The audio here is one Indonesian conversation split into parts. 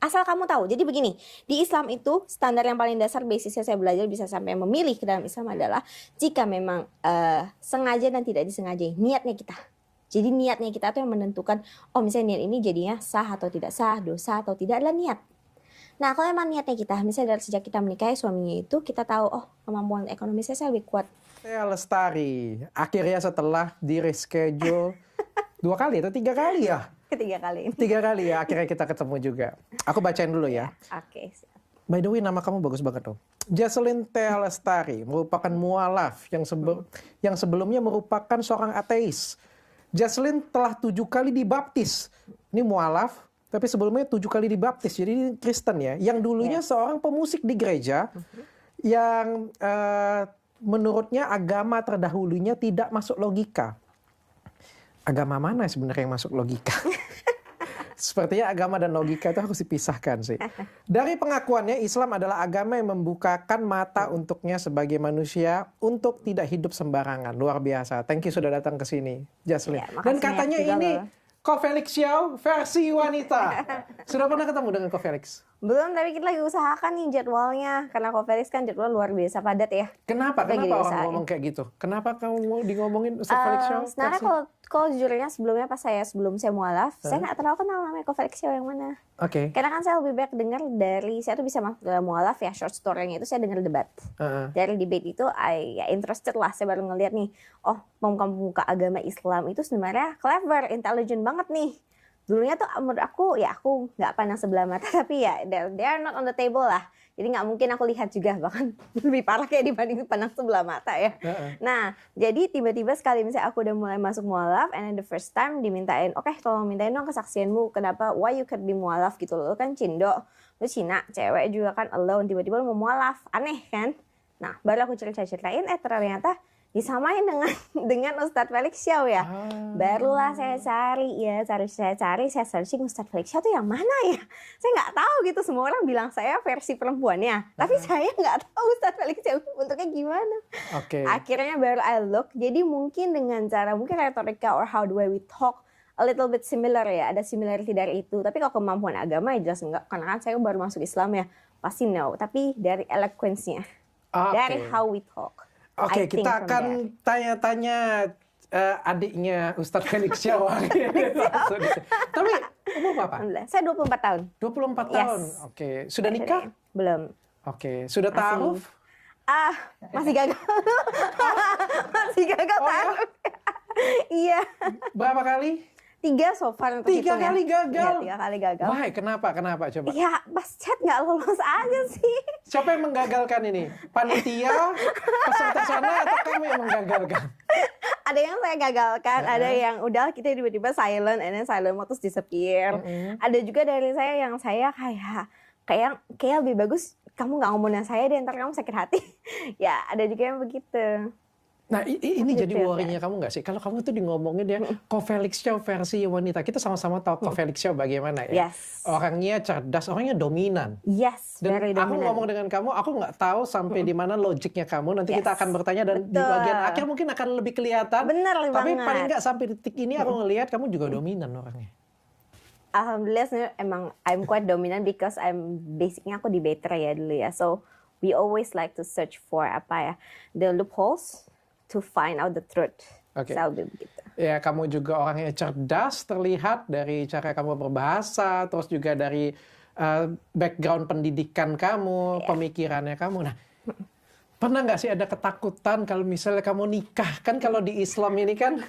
Asal kamu tahu. Jadi begini, di Islam itu standar yang paling dasar basisnya saya belajar bisa sampai memilih ke dalam Islam adalah jika memang sengaja dan tidak disengaja, niatnya kita. Jadi niatnya kita tuh yang menentukan, oh misalnya niat ini jadinya sah atau tidak sah, dosa atau tidak adalah niat. Nah kalau emang niatnya kita, misalnya dari sejak kita menikahi suaminya itu, kita tahu, oh kemampuan ekonomi saya lebih kuat. Saya Lestari, akhirnya setelah di reschedule 2 kali atau 3 kali ya? Ketiga kali ini. 3 kali ya, akhirnya kita ketemu juga. Aku bacain dulu ya. Oke, siap. By the way, nama kamu bagus banget tuh. Jaslyn Thea Lestari merupakan mualaf yang sebelumnya merupakan seorang ateis. Jaslyn telah 7 kali dibaptis. Ini mualaf, tapi sebelumnya 7 kali dibaptis. Jadi ini Kristen ya. Yang dulunya seorang pemusik di gereja yang menurutnya agama terdahulunya tidak masuk logika. Agama mana sebenarnya yang masuk logika? Sepertinya agama dan logika itu harus dipisahkan sih. Dari pengakuannya, Islam adalah agama yang membukakan mata untuknya sebagai manusia untuk tidak hidup sembarangan. Luar biasa. Thank you sudah datang ke sini, Jaslyn. Ya, Dan katanya ini Ko Felix Xiao versi wanita. Sudah pernah ketemu dengan Ko Felix? Belum, tapi kita lagi usahakan nih jadwalnya. Karena Ko Felix kan jadwal luar biasa padat ya. Kenapa? Kenapa orang ngomong kayak gitu? Kenapa kamu mau ngomongin Ustaz Felix Xiao? Sebenarnya kalau jujurnya sebelumnya pas sebelum saya mualaf, saya nggak terlalu kenal namanya Ko Felix Xiao yang mana. Oke. Karena kan saya lebih banyak dengar dari, saya tuh bisa masuk dalam mualaf ya, short story-nya itu saya dengar debat. Dari debate itu, ya interested lah, saya baru ngeliat nih, oh pemuka agama Islam itu sebenarnya clever, intelligent banget nih. Dulunya tuh menurut aku, ya aku nggak pandang sebelah mata, tapi ya they are not on the table lah. Jadi nggak mungkin aku lihat juga, bahkan lebih parah kayak dibanding pandang sebelah mata ya. Nah, jadi tiba-tiba sekali misalnya aku udah mulai masuk mualaf, and then the first time dimintain, oke, tolong mintain dong kesaksianmu, kenapa, why you could be mualaf gitu loh, kan Cindo, lu Cina, cewek juga kan alone, tiba-tiba lu mau mualaf, aneh kan? Nah, baru aku ceritain, ternyata disamain dengan Ustadz Felix Xiao ya. Barulah saya cari, saya searching Ustadz Felix Xiao tuh yang mana ya. Saya nggak tahu gitu, semua orang bilang saya versi perempuannya. Tapi saya nggak tahu Ustadz Felix Xiao bentuknya gimana. Akhirnya baru I look, jadi mungkin dengan cara, mungkin retorika or how the way we talk, a little bit similar ya, ada similarity dari itu. Tapi kalau kemampuan agama ya jelas enggak, karena kan saya baru masuk Islam ya, pasti no. Tapi dari eloquence-nya, dari how we talk. Oke, kita akan tanya-tanya adiknya Ustadz Felix Xiao. Tapi umur berapa? Saya 24 tahun. 24 tahun. Oke, sudah nikah? Belum. Oke, sudah ta'aruf? Masih gagal. Masih gagal ta'aruf. Iya. Berapa kali? 3 so far. 3 kali gagal? Iya, 3 kali gagal. Wah, kenapa coba? Ya, pas chat nggak lolos aja sih. Siapa yang menggagalkan ini? Panitia, peserta sana, atau kamu yang menggagalkan? Ada yang saya gagalkan, ada yang udah kita tiba-tiba silent, and then silent terus disappear. Ada juga dari saya yang saya kayak lebih bagus kamu nggak ngomongin saya deh, ntar kamu sakit hati. Ya, ada juga yang begitu. Nah ini jadi worry-nya kamu nggak sih? Kalau kamu tuh di ngomongin dia Ko Felix Xiao versi wanita. Kita sama-sama tahu Ko Felix Xiao bagaimana ya. Orangnya cerdas, orangnya dominan. Dan aku ngomong dengan kamu, aku nggak tahu sampai di mana logiknya kamu. Nanti kita akan bertanya dan di bagian akhir mungkin akan lebih kelihatan. Tapi paling nggak sampai detik ini aku ngelihat kamu juga dominan orangnya. Alhamdulillah sebenarnya emang I'm quite dominant because basicnya aku debater ya dulu ya. So we always like to search for the loopholes to find out the truth. Selalu begitu. Ya, kamu juga orangnya cerdas, terlihat dari cara kamu berbahasa, terus juga dari background pendidikan kamu, pemikirannya kamu. Nah, pernah nggak sih ada ketakutan kalau misalnya kamu nikah? Kan kalau di Islam ini kan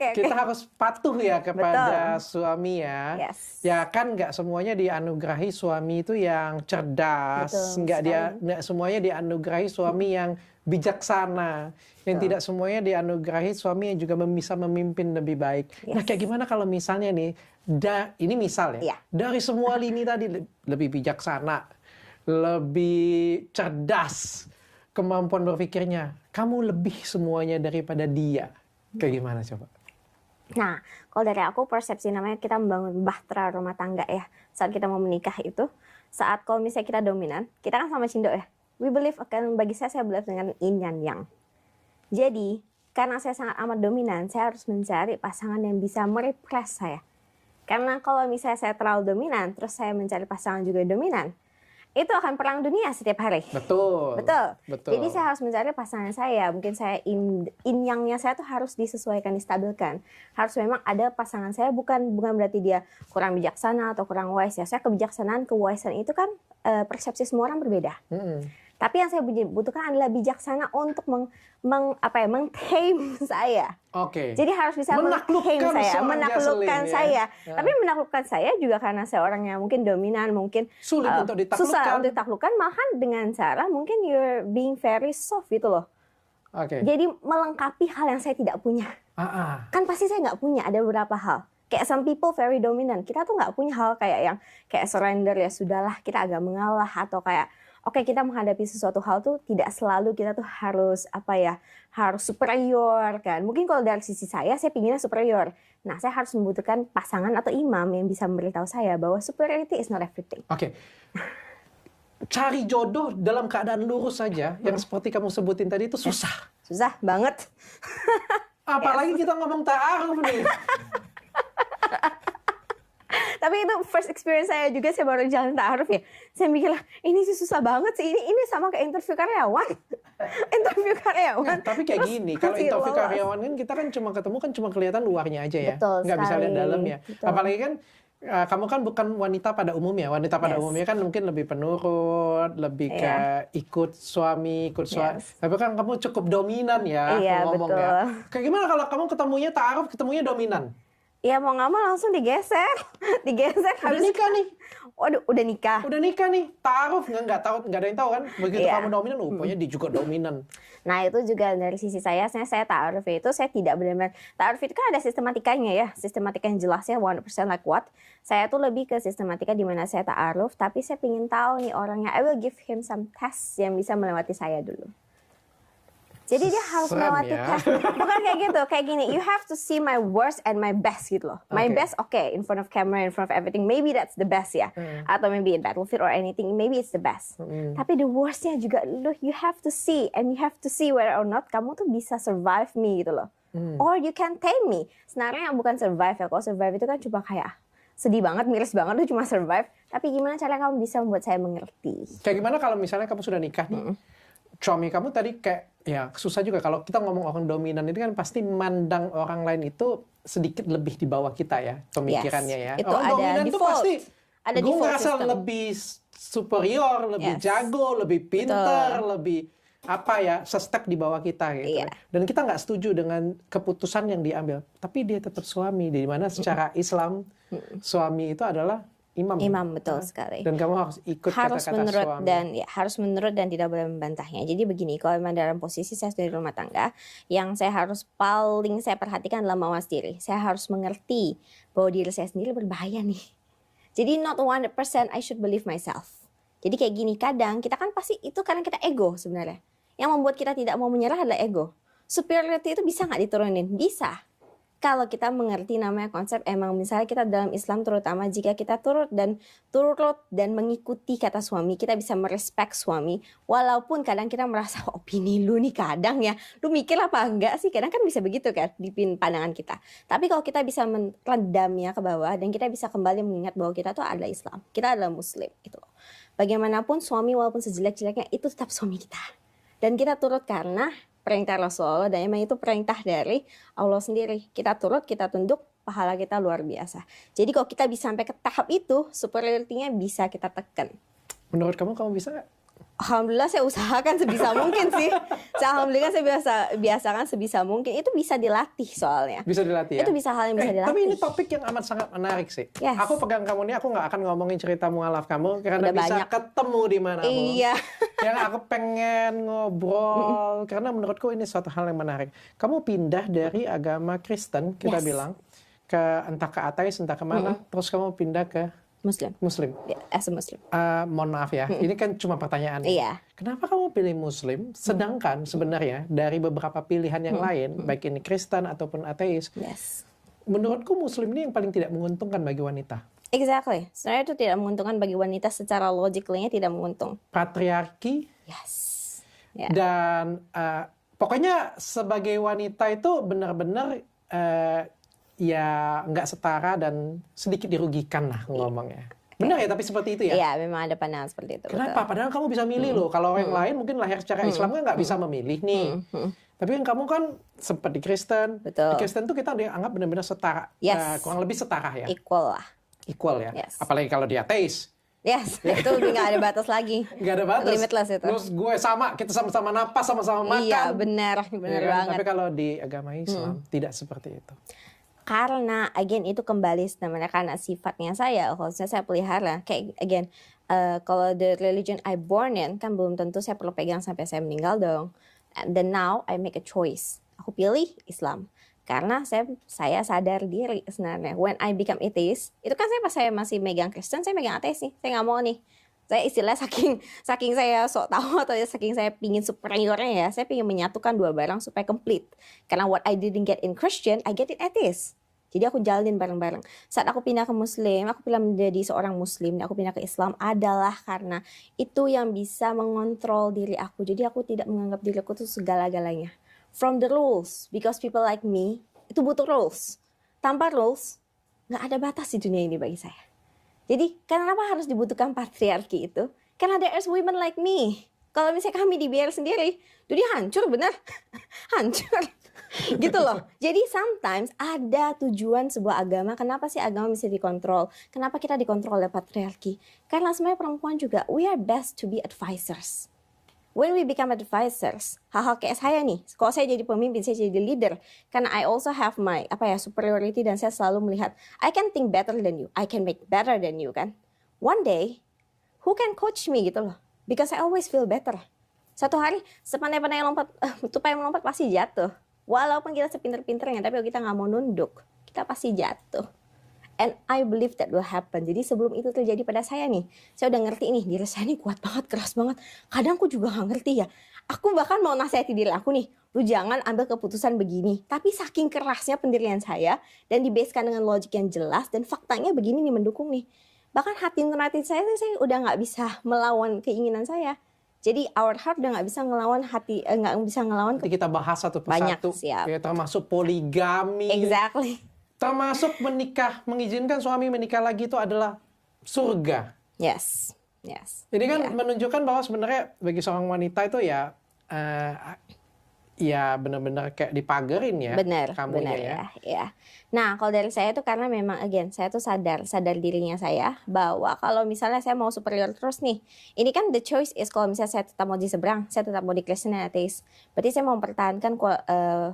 kita harus patuh ya kepada suami ya. Ya kan nggak semuanya dianugerahi suami itu yang cerdas, nggak semuanya dianugerahi suami yang bijaksana, yang tidak semuanya dianugerahi suami yang juga bisa memimpin lebih baik. Nah kayak gimana kalau misalnya nih, ini misal ya, dari semua lini tadi lebih bijaksana, lebih cerdas, kemampuan berpikirnya, kamu lebih semuanya daripada dia. Kayak gimana coba? Nah, kalau dari aku persepsi namanya kita membangun bahtera rumah tangga ya. Saat kita mau menikah itu, saat kalau misalnya kita dominan, kita kan sama Cindo ya. We believe, bagi saya believe dengan yin dan yang. Jadi, karena saya sangat amat dominan, saya harus mencari pasangan yang bisa merepress saya. Karena kalau misalnya saya terlalu dominan, terus saya mencari pasangan juga dominan, itu akan perang dunia setiap hari. Betul. Jadi saya harus mencari pasangan saya. Mungkin saya yang-nya saya tuh harus disesuaikan, distabilkan. Harus memang ada pasangan saya, bukan berarti dia kurang bijaksana atau kurang wise ya. Saya kebijaksanaan, kewisean itu kan persepsi semua orang berbeda. Tapi yang saya butuhkan adalah bijaksana untuk meng-tame saya. Oke. Jadi harus bisa menaklukkan saya. Tapi menaklukkan saya juga karena saya orangnya mungkin dominan, mungkin sulit untuk ditaklukkan. Susah untuk ditaklukkan, malahan dengan cara mungkin you're being very soft gitu loh. Oke. Jadi melengkapi hal yang saya tidak punya. Kan pasti saya nggak punya, ada beberapa hal. Kayak some people very dominant. Kita tuh nggak punya hal kayak yang kayak surrender, ya sudahlah kita agak mengalah, atau kayak oke, kita menghadapi sesuatu hal tuh tidak selalu kita tuh harus harus superior kan. Mungkin kalau dari sisi saya pinginnya superior. Nah, saya harus membutuhkan pasangan atau imam yang bisa memberitahu saya bahwa superiority is not everything. Oke. Cari jodoh dalam keadaan lurus saja, yang seperti kamu sebutin tadi itu susah. Susah banget. Apalagi kita ngomong ta'aruf nih. Tapi itu first experience saya juga, saya baru jalan ta'aruf ya. Saya mikir lah, ini sih susah banget sih. Ini sama kayak interview karyawan. Nah, tapi kayak gini, kalau interview karyawan kan kita kan cuma kelihatan luarnya aja ya. Betul, nggak bisa lihat dalamnya. Betul. Apalagi kan kamu kan bukan wanita pada umumnya. Wanita pada umumnya kan mungkin lebih penurut, lebih ke ikut suami. Tapi kan kamu cukup dominan ya, ngomong betul. ya. Kayak gimana kalau kamu ketemunya ta'aruf, ketemunya dominan? Ya mau nggak mau langsung digeser Udah nikah nih. Waduh, udah nikah nih. Ta'aruf nggak ada yang tahu kan. Begitu kamu dominan, pokoknya dia juga dominan. Nah, itu juga dari sisi saya ta'aruf itu saya tidak benar-benar. Ta'aruf itu kan ada sistematikanya ya. Sistematika yang jelas ya, 100% like what. Saya tuh lebih ke sistematika di mana saya ta'aruf, tapi saya ingin tahu nih orangnya. I will give him some tests yang bisa melewati saya dulu. Jadi dia harus melewati tes. Bukan kayak gitu, kayak gini. You have to see my worst and my best gitu loh. My best, in front of camera, in front of everything. Maybe that's the best ya. Atau maybe in battlefield or anything. Maybe it's the best. Tapi the worstnya juga, loh, you have to see. And you have to see whether or not kamu tuh bisa survive me gitu loh. Or you can tame me. Sebenarnya bukan survive ya. Kalau survive itu kan cuma kayak sedih banget, miris banget, itu cuma survive. Tapi gimana cara kamu bisa membuat saya mengerti? Kayak gimana kalau misalnya kamu sudah nikah nih? Suami kamu tadi kayak, ya susah juga kalau kita ngomong orang dominan itu kan pasti mandang orang lain itu sedikit lebih di bawah kita ya pemikirannya ya. Itu orang ada dominan itu pasti ada gue ngerasa lebih superior, lebih jago, lebih pinter, lebih se-step di bawah kita gitu. Dan kita nggak setuju dengan keputusan yang diambil. Tapi dia tetap suami, di mana secara Islam suami itu adalah imam, betul sekali. Dan kamu harus ikut kata-kata suami. Harus menurut dan tidak boleh membantahnya. Jadi begini, kalau memang dalam posisi saya dari rumah tangga, yang saya harus paling saya perhatikan adalah mawas diri. Saya harus mengerti bahwa diri saya sendiri berbahaya nih. Jadi not 100% I should believe myself. Jadi kayak gini, kadang kita kan pasti itu karena kita ego sebenarnya. Yang membuat kita tidak mau menyerah adalah ego. Superiority itu bisa nggak diturunin? Bisa. Kalau kita mengerti namanya konsep, emang misalnya kita dalam Islam terutama jika kita turut dan mengikuti kata suami, kita bisa merespek suami, walaupun kadang kita merasa opini lu nih kadang ya, lu mikir apa enggak sih, kadang kan bisa begitu kan di pandangan kita. Tapi kalau kita bisa meredamnya ke bawah dan kita bisa kembali mengingat bahwa kita tuh adalah Islam, kita adalah Muslim gitu. Bagaimanapun suami walaupun sejelek-jeleknya itu tetap suami kita. Dan kita turut karena perintah Rasulullah, dan emang itu perintah dari Allah sendiri. Kita turut, kita tunduk, pahala kita luar biasa. Jadi kalau kita bisa sampai ke tahap itu, superiority-nya bisa kita tekan. Menurut kamu bisa nggak? Alhamdulillah saya usahakan sebisa mungkin sih. Alhamdulillah saya biasakan sebisa mungkin. Itu bisa dilatih soalnya. Bisa dilatih ya? Itu bisa hal yang bisa dilatih. Tapi ini topik yang amat sangat menarik sih. Yes. Aku pegang kamu ini, aku nggak akan ngomongin cerita mualaf kamu karena udah bisa banyak. ketemu di mana pun. Iya. Yang aku pengen ngobrol karena menurutku ini suatu hal yang menarik. Kamu pindah dari agama Kristen, kita bilang, ke entah ke ateis, entah kemana, terus kamu pindah ke Muslim. As a Muslim. Mohon maaf ya, ini kan cuma pertanyaan. Iya. Kenapa kamu pilih Muslim, sedangkan sebenarnya dari beberapa pilihan yang lain, baik ini Kristen ataupun ateis, menurutku Muslim ini yang paling tidak menguntungkan bagi wanita. Exactly. Sebenarnya itu tidak menguntungkan bagi wanita secara logically-nya tidak menguntung. Patriarki. Yes. Dan pokoknya sebagai wanita itu benar-benar ya nggak setara dan sedikit dirugikan lah ngomongnya. Benar ya, tapi seperti itu ya? Iya, memang ada pandangan seperti itu. Kenapa? Padahal kamu bisa milih loh. Kalau yang lain mungkin lahir secara Islam kan nggak bisa memilih nih. Tapi kan kamu kan sempat di Kristen. Betul. Di Kristen tuh kita dianggap benar-benar setara. Yes. Kurang lebih setara ya? Equal lah. Equal ya? Yes. Apalagi kalau di ateis. Yes, itu lebih nggak ada batas lagi. Nggak ada batas. Limitless itu. Terus gue sama, kita sama-sama napas, sama-sama makan. Iya, benar Ya kan? banget. Tapi kalau di agama Islam tidak seperti itu. Karena again itu kembali sebenarnya karena sifatnya saya, khususnya saya pelihara. Kayak again, kalau the religion I born in kan belum tentu saya perlu pegang sampai saya meninggal dong. And then now I make a choice. Aku pilih Islam. Karena saya sadar diri sebenarnya. When I become atheist, itu kan pas saya masih megang Kristen, saya megang ateis nih. Saya nggak mau nih. Saya istilah saking saya sok tahu atau saking saya pingin superiornya ya, saya pingin menyatukan dua barang supaya complete. Karena what I didn't get in Christian, I get in atheist. Jadi aku jalanin bareng-bareng. Saat aku pindah ke Muslim, aku pilih menjadi seorang Muslim, dan aku pindah ke Islam adalah karena itu yang bisa mengontrol diri aku. Jadi aku tidak menganggap diri aku itu segala-galanya. From the rules, because people like me itu butuh rules. Tanpa rules, nggak ada batas di dunia ini bagi saya. Jadi kenapa harus dibutuhkan patriarki itu? Karena there is women like me. Kalau misalnya kami dibiarkan sendiri, dunia hancur bener, hancur. Gitu loh. Jadi sometimes ada tujuan sebuah agama. Kenapa sih agama bisa dikontrol? Kenapa kita dikontrol oleh patriarki? Karena sebenarnya perempuan juga, we are best to be advisors. When we become advisors, hal-hal kayak saya nih, kalau saya jadi pemimpin, saya jadi leader, karena I also have my superiority dan saya selalu melihat, I can think better than you, I can make better than you kan. One day, who can coach me gitu loh? Because I always feel better. Satu hari, sepandai-pandai lompat, tupai melompat pasti jatuh. Walaupun kita sepinter-pinternya, tapi kalau kita nggak mau nunduk, kita pasti jatuh. And I believe that will happen. Jadi sebelum itu terjadi pada saya nih, saya udah ngerti nih, diri saya nih kuat banget, keras banget. Kadang aku juga nggak ngerti ya. Aku bahkan mau nasihati diri aku nih, lu jangan ambil keputusan begini. Tapi saking kerasnya pendirian saya, dan dibaskan dengan logik yang jelas, dan faktanya begini nih mendukung nih. Bahkan hati nurani saya udah nggak bisa melawan keinginan saya. Jadi our heart udah nggak bisa ngelawan hati, nggak bisa ngelawan. Nanti kita bahas satu persatu. Siap. Ya, termasuk poligami. Exactly. Termasuk menikah, mengizinkan suami menikah lagi itu adalah surga. Yes. Jadi kan menunjukkan bahwa sebenarnya bagi seorang wanita itu ya benar-benar kayak dipagerin ya. Benar ya. Nah, kalau dari saya itu karena memang again saya tuh sadar dirinya saya bahwa kalau misalnya saya mau superior terus nih, ini kan the choice is kalau misalnya saya tetap mau di seberang, saya tetap mau di Kristen dan ateis, berarti saya mau mempertahankan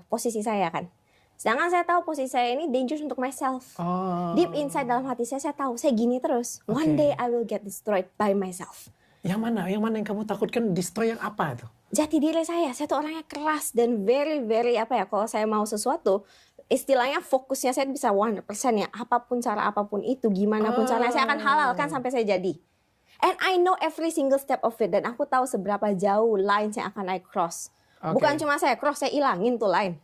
posisi saya kan. Sedangkan saya tahu posisi saya ini dangerous untuk myself. Deep inside dalam hati saya tahu saya gini terus. One day I will get destroyed by myself. Yang mana yang kamu takutkan destroy yang apa itu? Jati diri saya tuh orangnya keras dan very kalau saya mau sesuatu, istilahnya fokusnya saya bisa 100% ya. Apapun cara apapun itu, gimana pun caranya saya akan halalkan sampai saya jadi. And I know every single step of it, dan aku tahu seberapa jauh lines yang akan I cross. Bukan cuma saya cross, saya ilangin tuh line.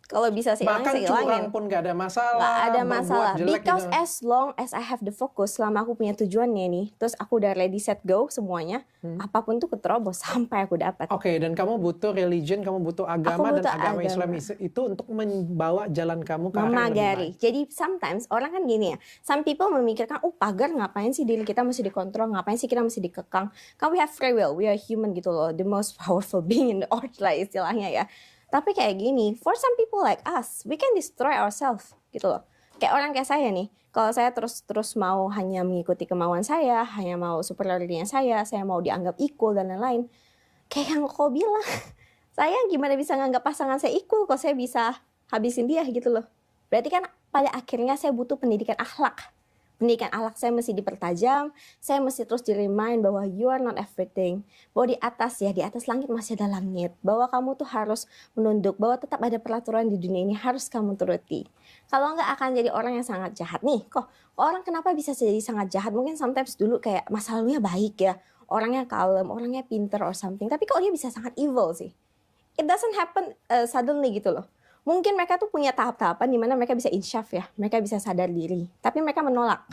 Kalau bisa saya ilangin, saya ilangin. Bahkan curang pun gak ada masalah. Gak ada masalah. Because gitu. as long as I have the focus, selama aku punya tujuannya nih, terus aku udah ready, set, go semuanya, apapun tuh keterobos sampai aku dapat. Oke, dan kamu butuh religion, kamu butuh agama, dan agama Islam itu untuk membawa jalan kamu ke arah yang lebih baik. Jadi sometimes orang kan gini ya, some people memikirkan, pagar ngapain sih diri kita mesti dikontrol, ngapain sih kita mesti dikekang. Kan we have free will, we are human gitu loh, the most powerful being in the earth lah istilahnya ya. Tapi kayak gini, for some people like us, we can destroy ourselves gitu loh. Kayak orang kayak saya nih, kalau saya terus mau hanya mengikuti kemauan saya, hanya mau superioritinya saya mau dianggap equal dan lain-lain. Kayak yang kau bilang, saya gimana bisa nganggap pasangan saya equal kalau saya bisa habisin dia gitu loh. Berarti kan pada akhirnya saya butuh pendidikan akhlak. Pendidikan akhlak saya mesti dipertajam, saya mesti terus di-remind bahwa you are not everything. Bahwa di atas langit masih ada langit. Bahwa kamu tuh harus menunduk, bahwa tetap ada peraturan di dunia ini harus kamu turuti. Kalau enggak akan jadi orang yang sangat jahat. Nih, kok orang kenapa bisa jadi sangat jahat? Mungkin sometimes dulu kayak masa lalunya baik ya. Orangnya kalem, orangnya pinter or something. Tapi kok dia bisa sangat evil sih? It doesn't happen suddenly gitu loh. Mungkin mereka tuh punya tahap-tahapan di mana mereka bisa insyaf ya, mereka bisa sadar diri. Tapi mereka menolak.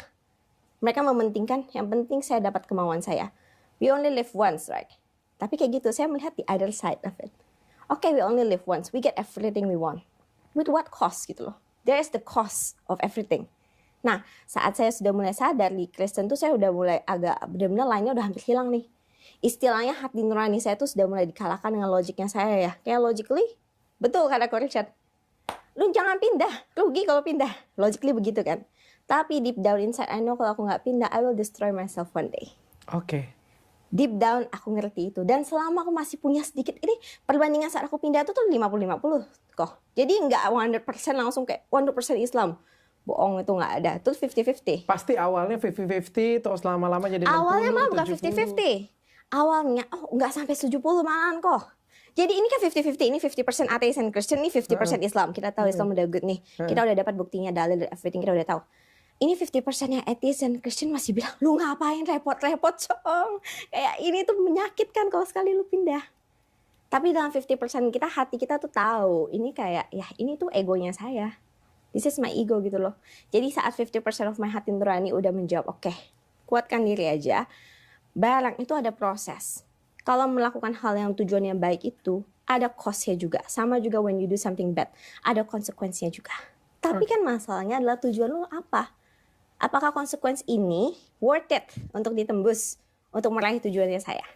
Mereka mementingkan, yang penting saya dapat kemauan saya. We only live once, right? Tapi kayak gitu, saya melihat the other side of it. Okay, we only live once. We get everything we want. With what cost gitu loh. There is the cost of everything. Nah, saat saya sudah mulai sadar di Kristen tuh saya udah mulai agak benar-benar lainnya udah hampir hilang nih. Istilahnya hati nurani saya tuh sudah mulai dikalahkan dengan logiknya saya ya. Kayak logically, betul kata Ko Richard. Lu jangan pindah, rugi kalau pindah. Logically begitu kan. Tapi deep down inside, I know kalau aku nggak pindah, I will destroy myself one day. Oke. Deep down aku ngerti itu. Dan selama aku masih punya sedikit, ini perbandingan saat aku pindah itu tuh 50-50 kok. Jadi nggak 100% langsung kayak 100% Islam. Bohong, itu nggak ada. Itu 50-50. Pasti awalnya 50-50 terus lama-lama jadi 60, Awalnya malah bukan 70. 50-50. Awalnya nggak sampai 70 malahan kok. Jadi ini kan 50-50. Ini 50% atheist and Christian, ini 50% Islam. Kita tahu Islam udah good nih. Kita udah dapat buktinya, dalil, everything kita udah tahu. Ini 50% yang atheist and Christian masih bilang, lu ngapain repot-repot Cong. Kayak ini tuh menyakitkan kalau sekali lu pindah. Tapi dalam 50% kita, hati kita tuh tahu. Ini kayak, ya ini tuh egonya saya. This is my ego gitu loh. Jadi saat 50% of my hati nurani udah menjawab, oke, kuatkan diri aja. Barang itu ada proses. Kalau melakukan hal yang tujuannya baik itu, ada cost-nya juga. Sama juga when you do something bad, ada konsekuensinya juga. Tapi kan masalahnya adalah tujuan lu apa? Apakah konsekuensi ini worth it untuk ditembus, untuk meraih tujuannya saya?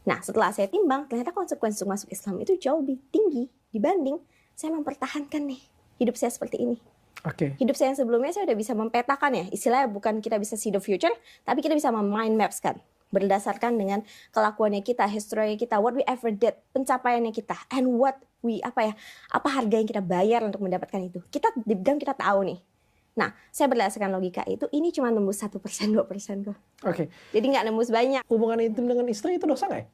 Nah, setelah saya timbang, ternyata konsekuensi untuk masuk Islam itu jauh lebih tinggi dibanding saya mempertahankan nih hidup saya seperti ini. Hidup saya yang sebelumnya saya udah bisa mempetakan ya. Istilahnya bukan kita bisa see the future, tapi kita bisa mind maps kan. Berdasarkan dengan kelakuannya kita, history kita, what we ever did, pencapaiannya kita, and what we, apa harga yang kita bayar untuk mendapatkan itu. Kita deep down kita tahu nih. Nah, saya berdasarkan logika itu, ini cuma nembus 1%, 2% kok. Jadi nggak nembus banyak. Hubungan intim dengan istri itu dosa nggak ya?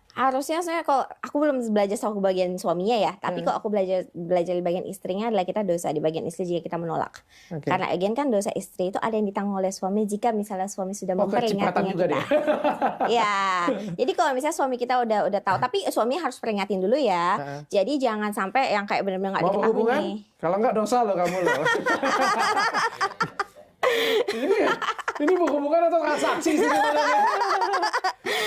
Harusnya saya, kalau aku belum belajar soal bagian suaminya ya, tapi kalau aku belajar di bagian istrinya adalah kita dosa di bagian istri jika kita menolak. Karena again kan dosa istri itu ada yang ditanggung oleh suami jika misalnya suami sudah memperingatnya kita. Ya, jadi kalau misalnya suami kita udah tahu, tapi suami harus peringatin dulu ya. Jadi jangan sampai yang kayak benar-benar nggak diketahui nih. Kalau nggak dosa loh kamu loh. Ini hubungan atau transaksi sih sebenarnya.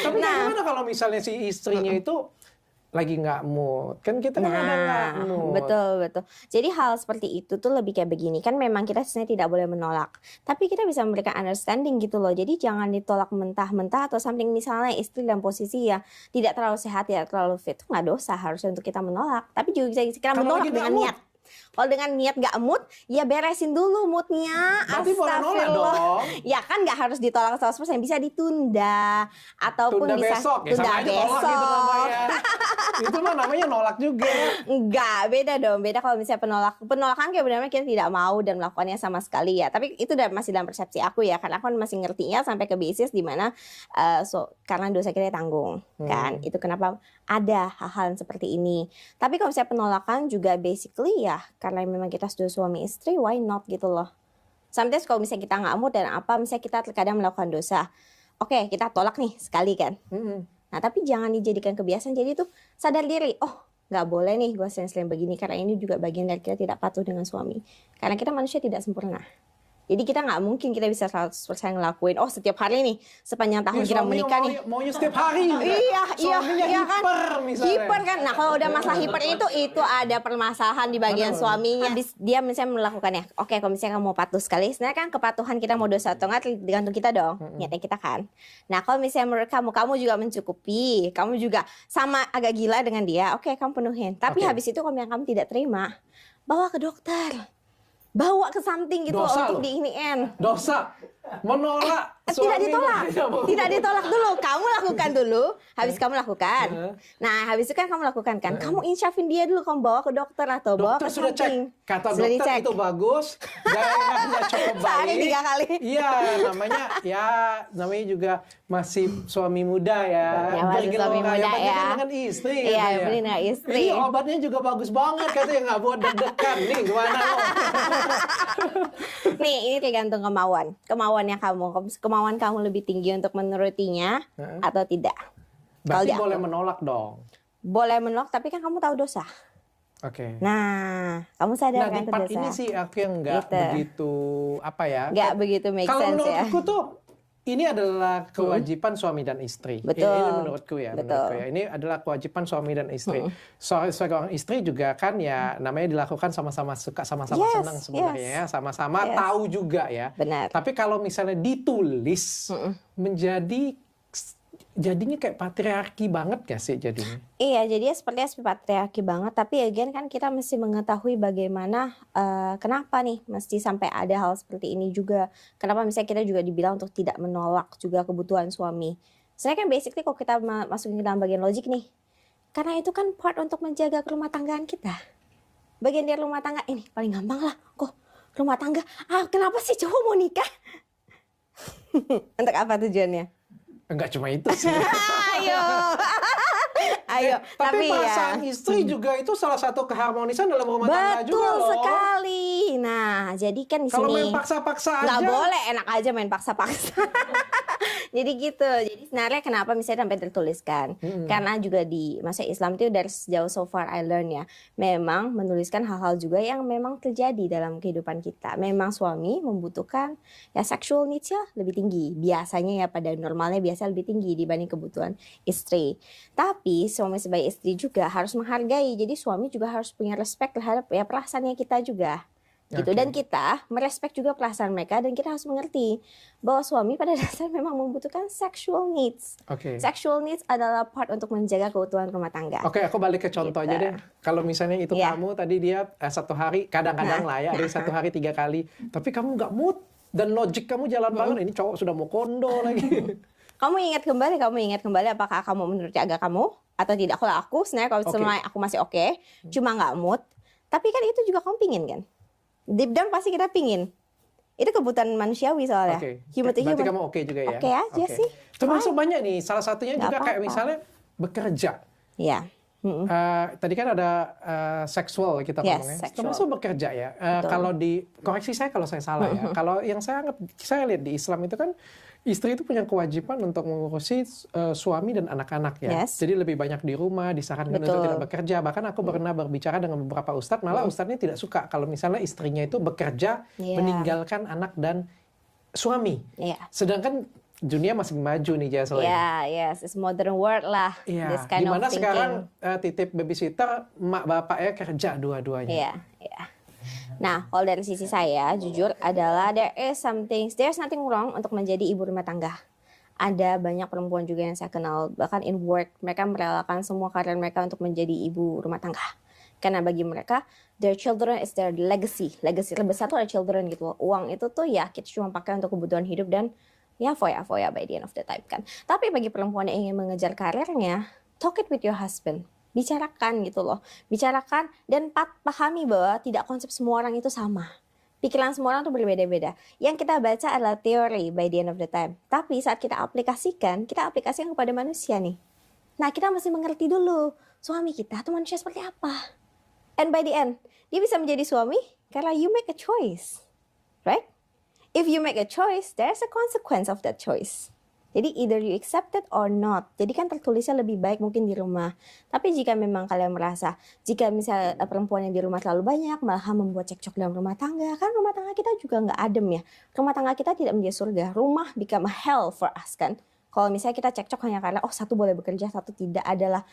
Tapi gimana kalau misalnya si istrinya itu lagi nggak mood? Kan kita kan ada nggak mood. Betul. Jadi hal seperti itu tuh lebih kayak begini. Kan memang kita sebenarnya tidak boleh menolak. Tapi kita bisa memberikan understanding gitu loh. Jadi jangan ditolak mentah-mentah atau something. Misalnya istri dalam posisi ya tidak terlalu sehat, tidak terlalu fit. Itu nggak dosa harusnya untuk kita menolak. Tapi juga kita menolak dengan niat. Kalau dengan niat gak mood, ya beresin dulu moodnya. Berarti boleh nolak dong. Ya kan gak harus ditolak 100%, bisa ditunda. Ataupun tunda bisa besok. Ya, tunda besok. Itu mah namanya nolak juga. Enggak, beda dong. Beda kalau misalnya penolakan kayak benar-benar kita tidak mau dan melakukannya sama sekali ya. Tapi itu masih dalam persepsi aku ya. Karena aku masih ngertinya sampai ke basis dimana karena dosa kita tanggung. Kan, itu kenapa ada hal-hal seperti ini. Tapi kalau misalnya penolakan juga basically ya karena memang kita sudah suami istri, why not gitu loh. Sometimes kalau misalnya kita nggak mood dan misalnya kita terkadang melakukan dosa, oke, kita tolak nih sekali kan. Nah tapi jangan dijadikan kebiasaan. Jadi tuh sadar diri, nggak boleh nih gue sering-sering begini karena ini juga bagian dari kita tidak patuh dengan suami. Karena kita manusia tidak sempurna. Jadi kita nggak mungkin kita bisa 100% ngelakuin, setiap hari nih sepanjang tahun kita menikah nih. Maunya setiap hari. Iya kan. Hiper kan. Nah kalau udah masalah hiper itu ada permasalahan di bagian suaminya. Habis dia misalnya melakukannya. Oke, kalau misalnya kamu mau patuh sekali, sebenarnya kan kepatuhan kita mau dosa atau enggak tergantung kita dong. Niatnya kita kan. Nah kalau misalnya menurut kamu juga mencukupi, kamu juga sama agak gila dengan dia, oke kamu penuhin. Tapi habis itu kalau kamu tidak terima, bawa ke dokter. Bawa ke something gitu untuk diiniin. Dosa. Menolak. Tidak ditolak dulu. Kamu lakukan dulu. Habis kamu lakukan. Nah habis itu kan kamu lakukan kan. Kamu insyafin dia dulu. Kamu bawa ke dokter atau bawa ke something. Kata dokter itu bagus. Gairahnya cukup baik. Sehari 3 kali. Iya namanya juga masih suami muda ya. Masih suami muda ya. Dengan istri. Iya dengan istri. Ini obatnya juga bagus banget. Katanya nggak buat deg-degan. Nih gimana lo? Nih ini tergantung kemauannya kamu. Kemauan kamu lebih tinggi untuk menurutinya atau tidak. Berarti boleh menolak dong. Boleh menolak tapi kan kamu tahu dosa. Oke. Nah kamu sadar kan di part ini sih aku yang nggak begitu nggak begitu make sense ya. Kalau menurutku tuh ini adalah kewajiban suami dan istri. Betul. Ini menurutku ya, Betul. Ini adalah kewajiban suami dan istri. Sebagai orang istri juga kan ya namanya dilakukan sama-sama suka, sama-sama senang sebenarnya ya, sama-sama tahu juga ya. Benar. Tapi kalau misalnya ditulis jadinya kayak patriarki banget gak sih jadinya? Iya, jadinya seperti patriarki banget. Tapi again kan kita mesti mengetahui bagaimana, kenapa nih mesti sampai ada hal seperti ini juga. Kenapa misalnya kita juga dibilang untuk tidak menolak juga kebutuhan suami. Sebenarnya kan basically kalau kita masukin ke dalam bagian logik nih. Karena itu kan part untuk menjaga rumah tanggaan kita. Bagian dari rumah tangga, ini paling gampang lah. Kok rumah tangga, kenapa sih cowok mau nikah? Untuk apa tujuannya? Enggak cuma itu sih. Ayo. Tapi perasaan istri juga itu salah satu keharmonisan dalam rumah tangga juga loh. Betul sekali. Nah, jadi kan di sini. Kalau main paksa-paksa aja. Nggak boleh, enak aja main paksa-paksa. Jadi gitu. Jadi sebenarnya kenapa misalnya sampai tertuliskan? Karena juga di masa Islam itu dari sejauh so far I learn ya, memang menuliskan hal-hal juga yang memang terjadi dalam kehidupan kita. Memang suami membutuhkan ya sexual needs-nya lebih tinggi. Biasanya ya pada normalnya biasa lebih tinggi dibanding kebutuhan istri. Tapi suami sebagai istri juga harus menghargai. Jadi suami juga harus punya respect terhadap ya perasaannya kita juga. Gitu. Dan kita merespek juga perasaan mereka dan kita harus mengerti bahwa suami pada dasarnya memang membutuhkan sexual needs. Sexual needs adalah part untuk menjaga keutuhan rumah tangga. Aku balik ke contoh aja deh. Kalau misalnya itu kamu tadi dia satu hari kadang-kadang lah ya, ada satu hari 3 kali, tapi kamu nggak mood dan logic kamu jalan banget, ini cowok sudah mau kondo lagi. Kamu ingat kembali apakah kamu menurut agak kamu atau tidak? Kalau aku sebenarnya kalau semua aku masih oke, cuma nggak mood. Tapi kan itu juga kamu pingin kan? Deep down pasti kita pingin. Itu kebutuhan manusiawi soalnya. Human to human. Berarti kamu oke juga ya? Oke aja sih. Termasuk banyak nih. Salah satunya juga kayak misalnya bekerja. Iya. Tadi kan ada seksual kita ngomongnya. Termasuk bekerja ya. Kalau koreksi saya kalau saya salah ya. Kalau yang saya lihat di Islam itu kan istri itu punya kewajiban untuk mengurusi suami dan anak-anak ya. Jadi lebih banyak di rumah, disarankan untuk tidak bekerja. Bahkan aku pernah berbicara dengan beberapa ustadz, malah ustadznya tidak suka kalau misalnya istrinya itu bekerja meninggalkan anak dan suami. Sedangkan dunia masih maju nih Jaslyn. It's modern world lah. This kind dimana of thinking. Sekarang titip babysitter, mak bapaknya kerja dua-duanya. Nah, kalau dari sisi saya, jujur adalah there's nothing wrong untuk menjadi ibu rumah tangga. Ada banyak perempuan juga yang saya kenal, bahkan in work, mereka merelakan semua karir mereka untuk menjadi ibu rumah tangga. Karena bagi mereka, their children is their legacy. Legacy terbesar tuh ada children gitu. Uang itu tuh ya kita cuma pakai untuk kebutuhan hidup dan ya foya-foya by the end of the time kan. Tapi bagi perempuan yang ingin mengejar karirnya, talk it with your husband. Bicarakan gitu loh. Bicarakan dan pahami bahwa tidak konsep semua orang itu sama. Pikiran semua orang tuh berbeda-beda. Yang kita baca adalah teori by the end of the time. Tapi saat kita aplikasikan kepada manusia nih. Nah, kita mesti mengerti dulu suami kita tuh manusia seperti apa. And by the end, dia bisa menjadi suami karena you make a choice. Right? If you make a choice, there's a consequence of that choice. Jadi either you accept it or not. Jadi kan tertulisnya lebih baik mungkin di rumah. Tapi jika memang kalian merasa, jika misalnya perempuan yang di rumah terlalu banyak, malah membuat cekcok dalam rumah tangga. Kan rumah tangga kita juga nggak adem ya. Rumah tangga kita tidak menjadi surga. Rumah become a hell for us kan. Kalau misalnya kita cekcok hanya karena, satu boleh bekerja, satu tidak, adalah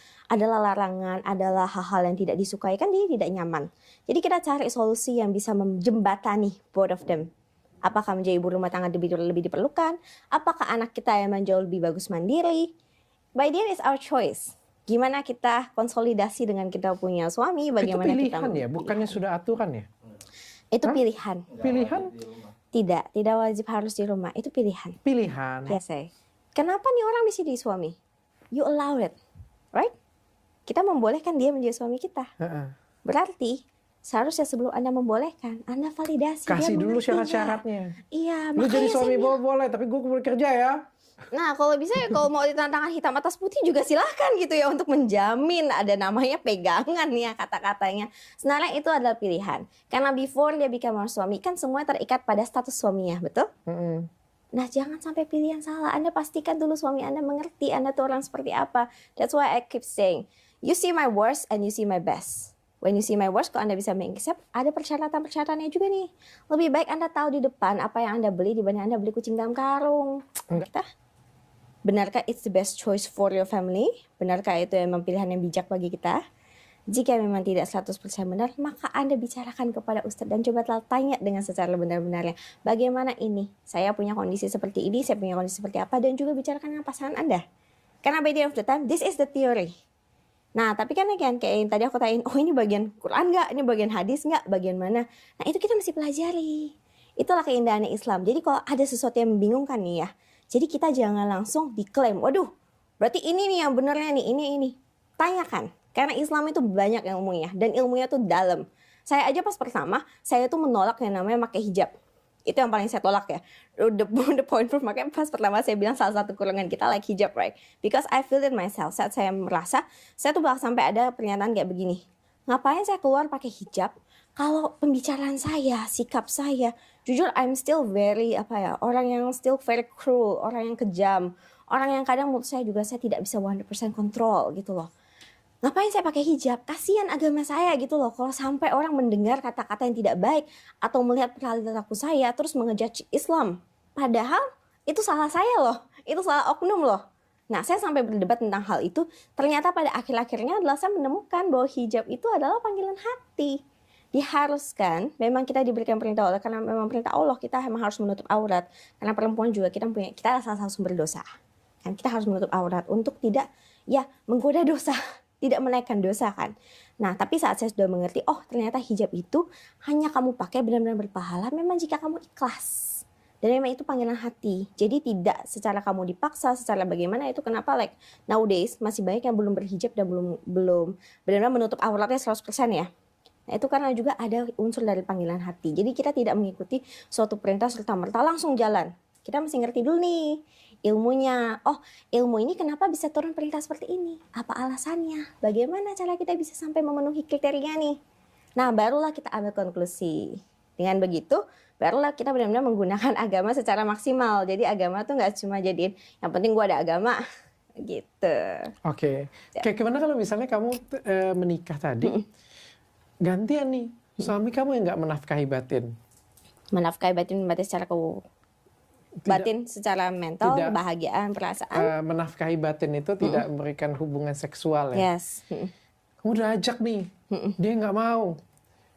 larangan, adalah hal-hal yang tidak disukai, kan dia tidak nyaman. Jadi kita cari solusi yang bisa menjembatani both of them. Apakah menjadi ibu rumah tangga lebih diperlukan? Apakah anak kita yang jauh lebih bagus mandiri? By the end is our choice. Gimana kita konsolidasi dengan kita punya suami? Bagaimana itu kita pilihan ya, bukannya sudah aturan ya? Itu pilihan. Pilihan? Tidak wajib harus di rumah. Itu pilihan. Pilihan. Ya saya. Kenapa nih orang bisa jadi suami? You allow it, right? Kita membolehkan dia menjadi suami kita. Berarti seharusnya sebelum Anda membolehkan, Anda validasi. Kasih dulu syarat-syaratnya. Iya, lu jadi suami boleh, tapi gue kerja ya. Nah, kalau bisa ya, kalau mau ditantangan hitam atas putih juga silahkan gitu ya, untuk menjamin ada namanya pegangan ya kata-katanya. Sebenarnya itu adalah pilihan. Karena before dia become suami, kan semua terikat pada status suaminya, betul? Nah, jangan sampai pilihan salah. Anda pastikan dulu suami Anda mengerti Anda tuh orang seperti apa. That's why I keep saying, you see my worst and you see my best. when you see my words, kalau Anda bisa mengaccept, ada persyaratan-persyaratannya juga nih. Lebih baik Anda tahu di depan apa yang Anda beli dibanding Anda beli kucing dalam karung. Kita, benarkah it's the best choice for your family? Benarkah itu memang pilihan yang bijak bagi kita? Jika memang tidak 100% benar, maka Anda bicarakan kepada Ustadz dan coba tanya dengan secara benar-benarnya. Bagaimana ini? Saya punya kondisi seperti ini, saya punya kondisi seperti apa, dan juga bicarakan dengan pasangan Anda. Karena by the end of the time, this is the theory. Nah, tapi kan kayak yang tadi aku tanyain, oh ini bagian Quran nggak? Ini bagian hadis nggak? Bagian mana? Nah, itu kita mesti pelajari. Itulah keindahannya Islam. Jadi kalau ada sesuatu yang membingungkan nih ya, jadi kita jangan langsung diklaim, waduh, berarti ini nih yang benarnya nih, ini. Tanyakan. Karena Islam itu banyak ilmunya dan ilmunya tuh dalam. Saya aja pas pertama, saya tuh menolak yang namanya pakai hijab. Itu yang paling saya tolak ya. The point proof, makanya pas pertama saya bilang salah satu kurungan kita like hijab, right? Because I feel it myself. Saat saya merasa, saya tuh bakal sampai ada pernyataan kayak begini. Ngapain saya keluar pakai hijab? Kalau pembicaraan saya, sikap saya, jujur I'm still very orang yang still very cruel, orang yang kejam, orang yang kadang menurut saya juga saya tidak bisa 100% kontrol gitu loh. Ngapain saya pakai hijab? Kasihan agama saya gitu loh. Kalau sampai orang mendengar kata-kata yang tidak baik atau melihat perilaku saya terus mengejudge Islam. Padahal itu salah saya loh. Itu salah oknum loh. Nah, saya sampai berdebat tentang hal itu. Ternyata pada akhir-akhirnya adalah saya menemukan bahwa hijab itu adalah panggilan hati. Diharuskan, memang kita diberikan perintah Allah karena memang perintah Allah kita memang harus menutup aurat. Karena perempuan juga kita salah satu sumber dosa. Kan kita harus menutup aurat untuk tidak menggoda dosa. Tidak menaikkan dosa kan. Nah, tapi saat saya sudah mengerti, oh ternyata hijab itu hanya kamu pakai benar-benar berpahala memang jika kamu ikhlas. Dan memang itu panggilan hati. Jadi tidak secara kamu dipaksa, secara bagaimana itu kenapa nowadays masih banyak yang belum berhijab dan belum benar-benar menutup auratnya 100% ya. Nah, itu karena juga ada unsur dari panggilan hati. Jadi kita tidak mengikuti suatu perintah serta-merta langsung jalan. Kita mesti ngerti dulu nih ilmunya. Oh, ilmu ini kenapa bisa turun perintah seperti ini? Apa alasannya? Bagaimana cara kita bisa sampai memenuhi kriteria nih? Nah, barulah kita ambil konklusi. Dengan begitu, barulah kita benar-benar menggunakan agama secara maksimal. Jadi agama tuh nggak cuma jadiin yang penting gua ada agama gitu. Oke. Kayak gimana kalau misalnya kamu menikah tadi, gantian nih, suami kamu yang nggak menafkahi batin. Menafkahi batin berarti secara batin secara mental, kebahagiaan, perasaan. Menafkahi batin itu tidak memberikan hubungan seksual ya. Yes. Kamu udah ajak nih, dia nggak mau.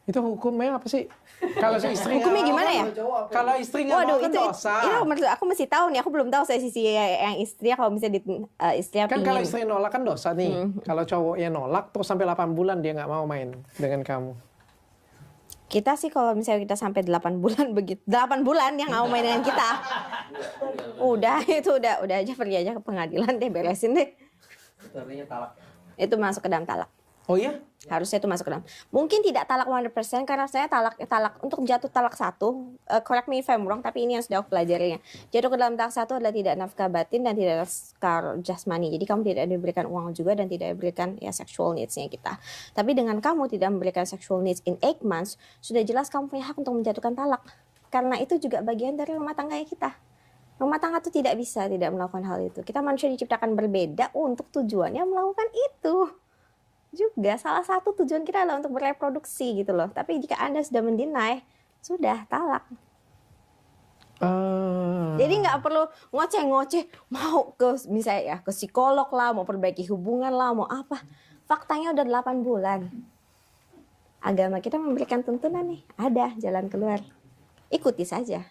Itu hukumnya apa sih? Kalau istri hukumnya gimana ya? Kalau istri nggak mau kan dosa. Itu aku mesti tahu nih. Aku belum tahu saya sisi yang istri. Kalau misalnya istri kan kalau istri nolak kan dosa nih. Kalau cowoknya nolak terus sampai 8 bulan dia nggak mau main dengan kamu. Kita sih kalau misalnya kita sampai 8 bulan begitu. 8 bulan yang mau main dengan kita. Udah aja pergi aja ke pengadilan deh, beresin deh. Itu masuk ke dalam talak. Oh ya? Harusnya itu masuk ke dalam. Mungkin tidak talak 100% karena saya talak untuk jatuh talak 1, correct me if I'm wrong, tapi ini yang sudah aku pelajarinya. Jatuh ke dalam talak 1 adalah tidak nafkah batin dan tidak nafkah jasmani. Jadi kamu tidak diberikan uang juga dan tidak diberikan sexual needs-nya kita. Tapi dengan kamu tidak memberikan sexual needs in 8 months, sudah jelas kamu punya hak untuk menjatuhkan talak. Karena itu juga bagian dari rumah tangga kita. Rumah tangga itu tidak bisa tidak melakukan hal itu. Kita manusia diciptakan berbeda untuk tujuannya melakukan itu. Juga salah satu tujuan kita adalah untuk bereproduksi gitu loh. Tapi jika Anda sudah mendinai, sudah talak. Jadi nggak perlu ngoceh-ngoceh mau ke misalnya ke psikolog lah, mau perbaiki hubungan lah, mau apa. Faktanya udah 8 bulan. Agama kita memberikan tuntunan nih, ada jalan keluar. Ikuti saja.